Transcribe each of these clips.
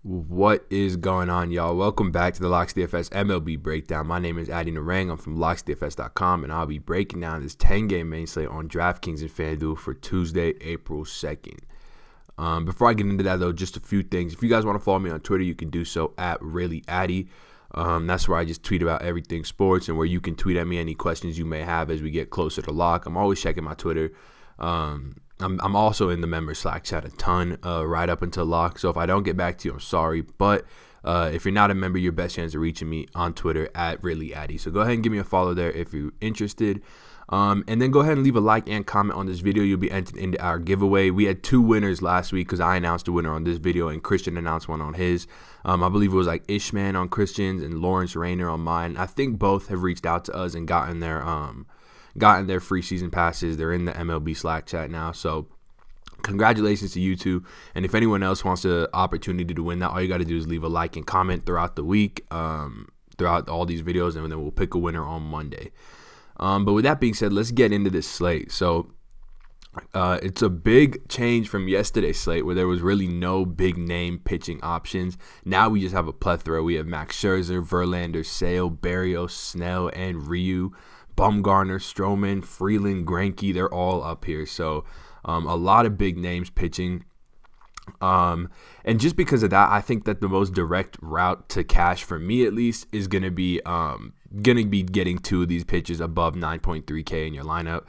What is going on, y'all? Welcome back to the Locks DFS MLB breakdown. My name is Narang. I'm from locksdfs.com, and I'll be breaking down this 10-game main slate on DraftKings and FanDuel for Tuesday, April 2nd. Before I get into that, though, just a few things. If you guys want to follow me on Twitter, you can do so at ReallyAddy. That's where I just tweet about everything sports and where you can tweet at me any questions you may have as we get closer to lock. I'm always checking my Twitter. I'm also in the member Slack chat a ton right up until lock. So if I don't get back to you, I'm sorry. But if you're not a member, your best chance of reaching me on Twitter at ReallyAddy. So go ahead and give me a follow there if you're interested. And then go ahead and leave a like and comment on this video. You'll be entered into our giveaway. We had two winners last week because I announced a winner on this video and Christian announced one on his. I believe it was like Ishman on Christian's and Lawrence Rayner on mine. I think both have reached out to us and gotten their free season passes. They're in the MLB Slack chat now. So congratulations to you two. And if anyone else wants the opportunity to win that, all you got to do is leave a like and comment throughout the week, throughout all these videos, and then we'll pick a winner on Monday. But with that being said, let's get into this slate. So it's a big change from yesterday's slate where there was really no big name pitching options. Now we just have a plethora. We have Max Scherzer, Verlander, Sale, Berrios, Snell, and Ryu. Bumgarner, Stroman, Freeland, Greinke, they're all up here. So a lot of big names pitching. And just because of that, I think that the most direct route to cash for me at least is going to be getting two of these pitchers above 9.3K in your lineup.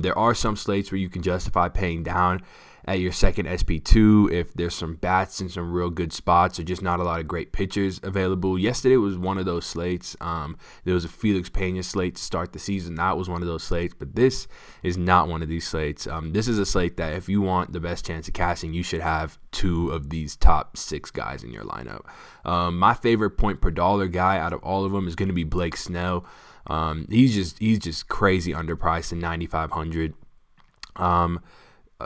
There are some slates where you can justify paying down at your second SP2 if there's some bats in some real good spots or just not a lot of great pitchers available. Yesterday was one of those slates. There was a Felix Pena slate to start the season. That was one of those slates, but this is not one of these slates. This is a slate that if you want the best chance of cashing, you should have two of these top six guys in your lineup. My favorite point per dollar guy out of all of them is going to be Blake Snell. He's just crazy underpriced in 9,500.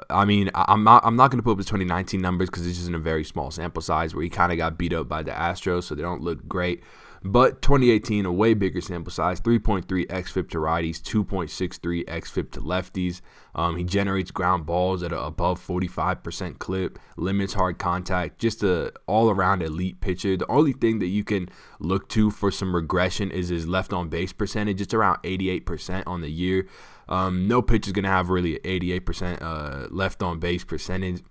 I'm not going to put up his 2019 numbers because it's just in a very small sample size where he kind of got beat up by the Astros, so they don't look great. But 2018, a way bigger sample size, 3.3 xFIP to righties, 2.63 xFIP to lefties. He generates ground balls at an above 45% clip, limits hard contact, just a all-around elite pitcher. The only thing that you can look to for some regression is his left-on-base percentage. It's around 88% on the year. No pitcher is going to have really an 88% left-on-base percentage.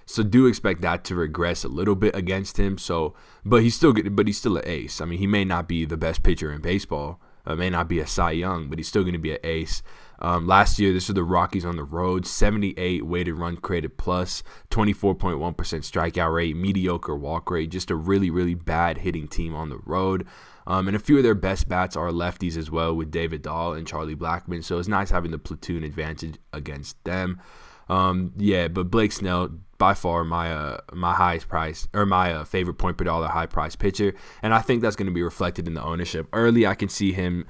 So do expect that to regress a little bit against him. But he's still an ace. I mean, he may not be the best pitcher in baseball. May not be a Cy Young, but he's still going to be an ace. Last year, this was the Rockies on the road, 78 weighted run created plus, 24.1% strikeout rate, mediocre walk rate, just a really, really bad hitting team on the road. And a few of their best bats are lefties as well with David Dahl and Charlie Blackmon. So it's nice having the platoon advantage against them. But Blake Snell, by far my highest price or my favorite point per dollar high price pitcher, and I think that's going to be reflected in the ownership. Early, I can see him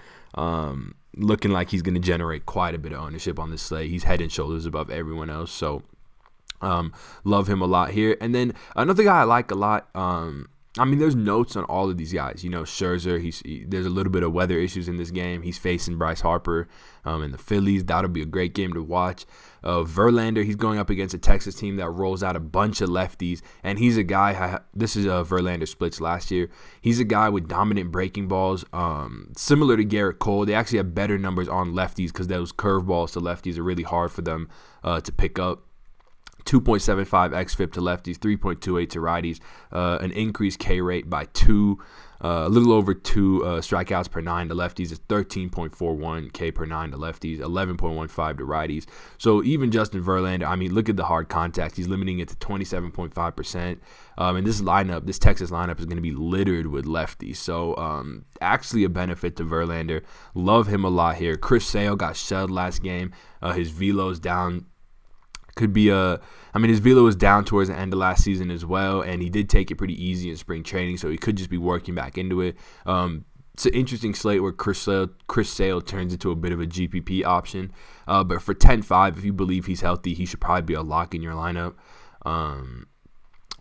looking like he's going to generate quite a bit of ownership on this slate. He's head and shoulders above everyone else, so love him a lot here. And then another guy I like a lot. There's notes on all of these guys. Scherzer, there's a little bit of weather issues in this game. He's facing Bryce Harper and the Phillies. That'll be a great game to watch. Verlander, he's going up against a Texas team that rolls out a bunch of lefties, and he's a guy, this is Verlander splits last year. He's a guy with dominant breaking balls, similar to Garrett Cole. They actually have better numbers on lefties because those curveballs to lefties are really hard for them to pick up. 2.75 xFIP to lefties, 3.28 to righties, an increased K rate by 2, a little over 2 strikeouts per 9 to lefties. It's 13.41 K per 9 to lefties, 11.15 to righties. So even Justin Verlander, look at the hard contact. He's limiting it to 27.5%. And this Texas lineup is going to be littered with lefties. So actually a benefit to Verlander. Love him a lot here. Chris Sale got shelled last game. His velo's down. His velo was down towards the end of last season as well, and he did take it pretty easy in spring training, so he could just be working back into it. It's an interesting slate where Chris Sale turns into a bit of a GPP option, but for 10.5, if you believe he's healthy, he should probably be a lock in your lineup.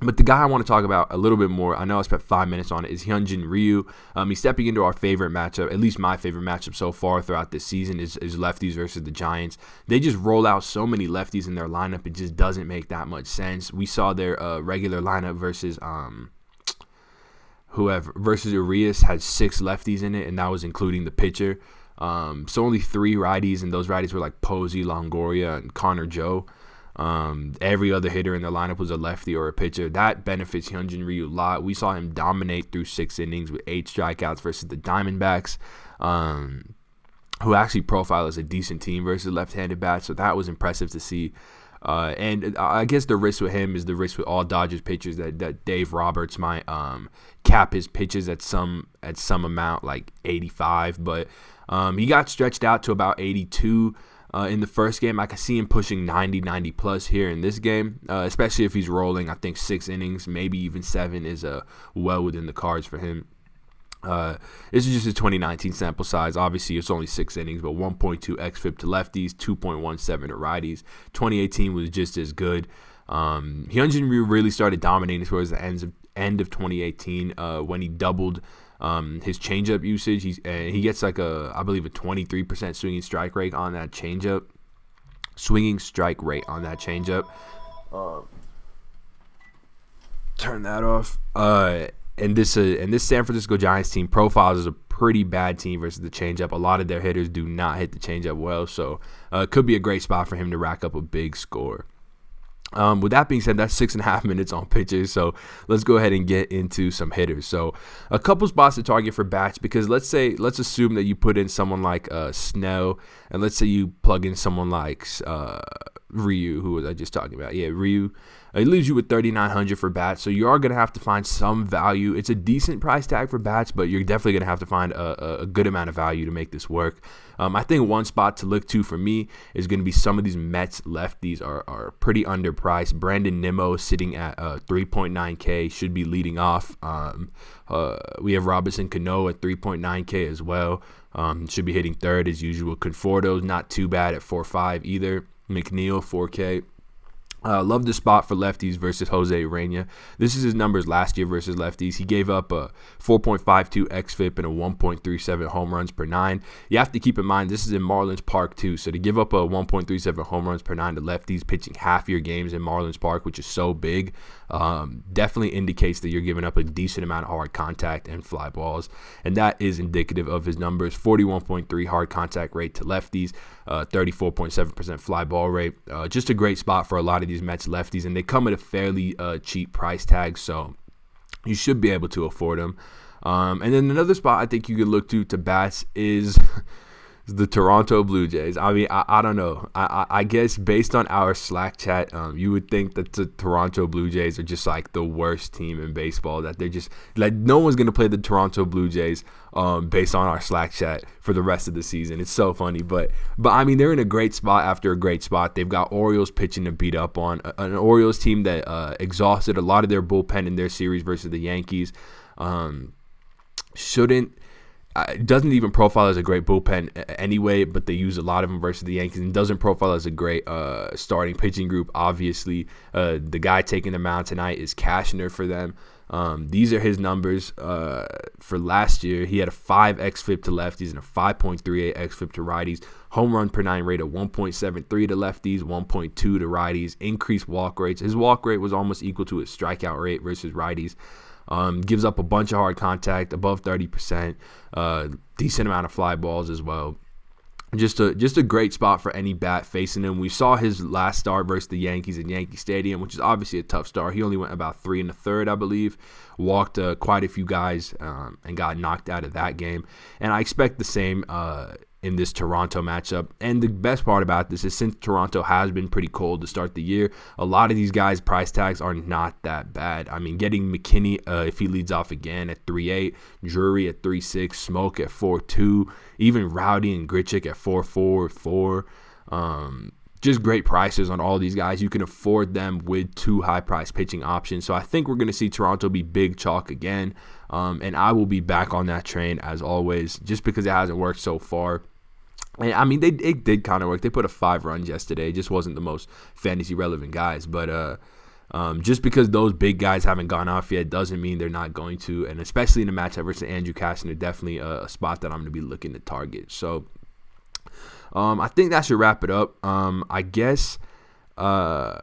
But the guy I want to talk about a little bit more, I know I spent 5 minutes on it, is Hyunjin Ryu. He's stepping into our favorite matchup, at least my favorite matchup so far throughout this season is lefties versus the Giants. They just roll out so many lefties in their lineup, it just doesn't make that much sense. We saw their regular lineup versus Urias had 6 lefties in it, and that was including the pitcher. So only 3 righties, and those righties were like Posey, Longoria, and Connor Joe. Every other hitter in the lineup was a lefty or a pitcher. That benefits Hyunjin Ryu a lot. We saw him dominate through 6 innings with 8 strikeouts versus the Diamondbacks, who actually profile as a decent team versus left-handed bats. So that was impressive to see. And I guess the risk with him is the risk with all Dodgers pitchers that Dave Roberts might cap his pitches at some amount, like 85. But he got stretched out to about 82. In the first game. I can see him pushing 90 plus here in this game, especially if he's rolling. I think 6 innings, maybe even 7 is well within the cards for him. This is just a 2019 sample size. Obviously, it's only 6 innings, but 1.2 xFIP to lefties, 2.17 to righties. 2018 was just as good. Hyunjin Ryu really started dominating towards the end of 2018 when he doubled his changeup usage. He gets like I believe a 23% swinging strike rate on that changeup. Turn that off. And this San Francisco Giants team profiles as a pretty bad team versus the changeup. A lot of their hitters do not hit the changeup well, so it could be a great spot for him to rack up a big score. With that being said, that's 6.5 minutes on pitchers, so let's go ahead and get into some hitters. So a couple spots to target for bats, because let's assume that you put in someone like Snell, and let's say you plug in someone like Ryu, who was I just talking about? Yeah, Ryu. It leaves you with 3,900 for bats, so you are going to have to find some value. It's a decent price tag for bats, but you're definitely going to have to find a good amount of value to make this work. I think one spot to look to for me is going to be some of these Mets lefties are pretty underpriced. Brandon Nimmo sitting at 3.9K, should be leading off. We have Robinson Cano at 3.9K as well. Should be hitting third as usual. Conforto's not too bad at 4.5 either. McNeil, 4K. Love the spot for lefties versus Jose Urena. This is his numbers last year versus lefties. He gave up a 4.52 xFIP and a 1.37 home runs per 9. You have to keep in mind this is in Marlins Park too, so to give up a 1.37 home runs per 9 to lefties pitching half your games in Marlins Park, which is so big, definitely indicates that you're giving up a decent amount of hard contact and fly balls, and that is indicative of his numbers. 41.3 hard contact rate to lefties, 34.7% fly ball rate. Just a great spot for a lot of these Mets lefties, and they come at a fairly cheap price tag, so you should be able to afford them. And then another spot I think you could look to bats is the Toronto Blue Jays. I mean, I don't know. I guess based on our Slack chat, you would think that the Toronto Blue Jays are just like the worst team in baseball, that they're just like no one's going to play the Toronto Blue Jays based on our Slack chat for the rest of the season. It's so funny. But I mean, they're in a great spot after a great spot. They've got Orioles pitching to beat up on, an Orioles team that exhausted a lot of their bullpen in their series versus the Yankees. Doesn't even profile as a great bullpen anyway, but they use a lot of them versus the Yankees, and doesn't profile as a great starting pitching group. Obviously, the guy taking the mound tonight is Cashner for them. These are his numbers for last year. He had a 5 xFIP to lefties and a 5.38 xFIP to righties. Home run per 9 rate of 1.73 to lefties, 1.2 to righties. Increased walk rates. His walk rate was almost equal to his strikeout rate versus righties. Gives up a bunch of hard contact, above 30%. Decent amount of fly balls as well. Just a great spot for any bat facing him. We saw his last start versus the Yankees in Yankee Stadium, which is obviously a tough start. He only went about 3 1/3, I believe. Walked quite a few guys and got knocked out of that game. And I expect the same in this Toronto matchup. And the best part about this is, since Toronto has been pretty cold to start the year, a lot of these guys' price tags are not that bad. I mean, getting McKinney, if he leads off again, at 3.8, Drury at 3.6, Smoke at 4.2, even Rowdy and Grichuk at 4.4. Just great prices on all these guys. You can afford them with 2 high-priced pitching options. So I think we're going to see Toronto be big chalk again. And I will be back on that train as always, just because it hasn't worked so far. And I mean, it did kind of work. They put a 5 runs yesterday. It just wasn't the most fantasy relevant guys. But Just because those big guys haven't gone off yet doesn't mean they're not going to, and especially in a matchup versus Andrew Cashner, definitely a spot that I'm going to be looking to target. So I think that should wrap it up. I guess I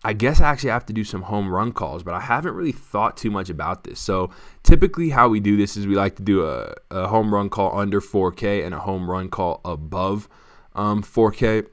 actually have to do some home run calls, but I haven't really thought too much about this. So typically how we do this is we like to do a home run call under 4K and a home run call above 4K.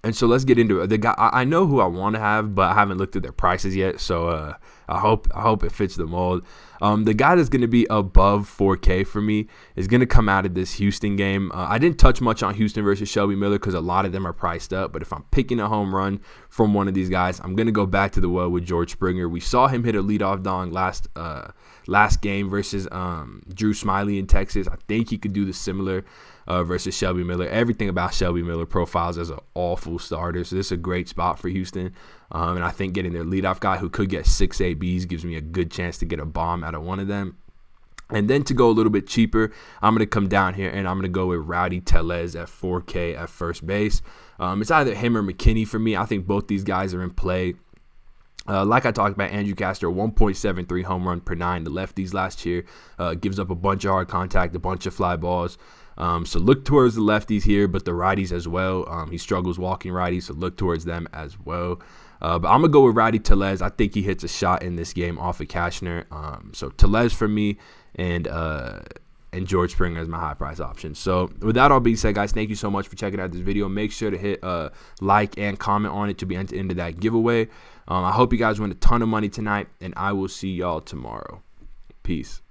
And so let's get into it. The guy I know who I want to have, but I haven't looked at their prices yet. So I hope it fits the mold. The guy that's going to be above 4K for me is going to come out of this Houston game. I didn't touch much on Houston versus Shelby Miller because a lot of them are priced up. But if I'm picking a home run from one of these guys, I'm going to go back to the well with George Springer. We saw him hit a leadoff dong last game versus Drew Smyly in Texas. I think he could do the similar versus Shelby Miller. Everything about Shelby Miller profiles as an awful starter, so this is a great spot for Houston. And I think getting their leadoff guy who could get 6 ABs gives me a good chance to get a bomb out of one of them. And then to go a little bit cheaper, I'm going to come down here and I'm going to go with Rowdy Tellez at 4K at first base. It's either him or McKinney for me. I think both these guys are in play. Like I talked about, Andrew Cashner, 1.73 home run per 9 to lefties last year. Gives up a bunch of hard contact, a bunch of fly balls. So look towards the lefties here, but the righties as well. He struggles walking righties, so look towards them as well. But I'm going to go with Rowdy Tellez. I think he hits a shot in this game off of Cashner. So Tellez for me and George Springer as my high price option. So with that all being said, guys, thank you so much for checking out this video. Make sure to hit like and comment on it to be entered into that giveaway. I hope you guys win a ton of money tonight, and I will see y'all tomorrow. Peace.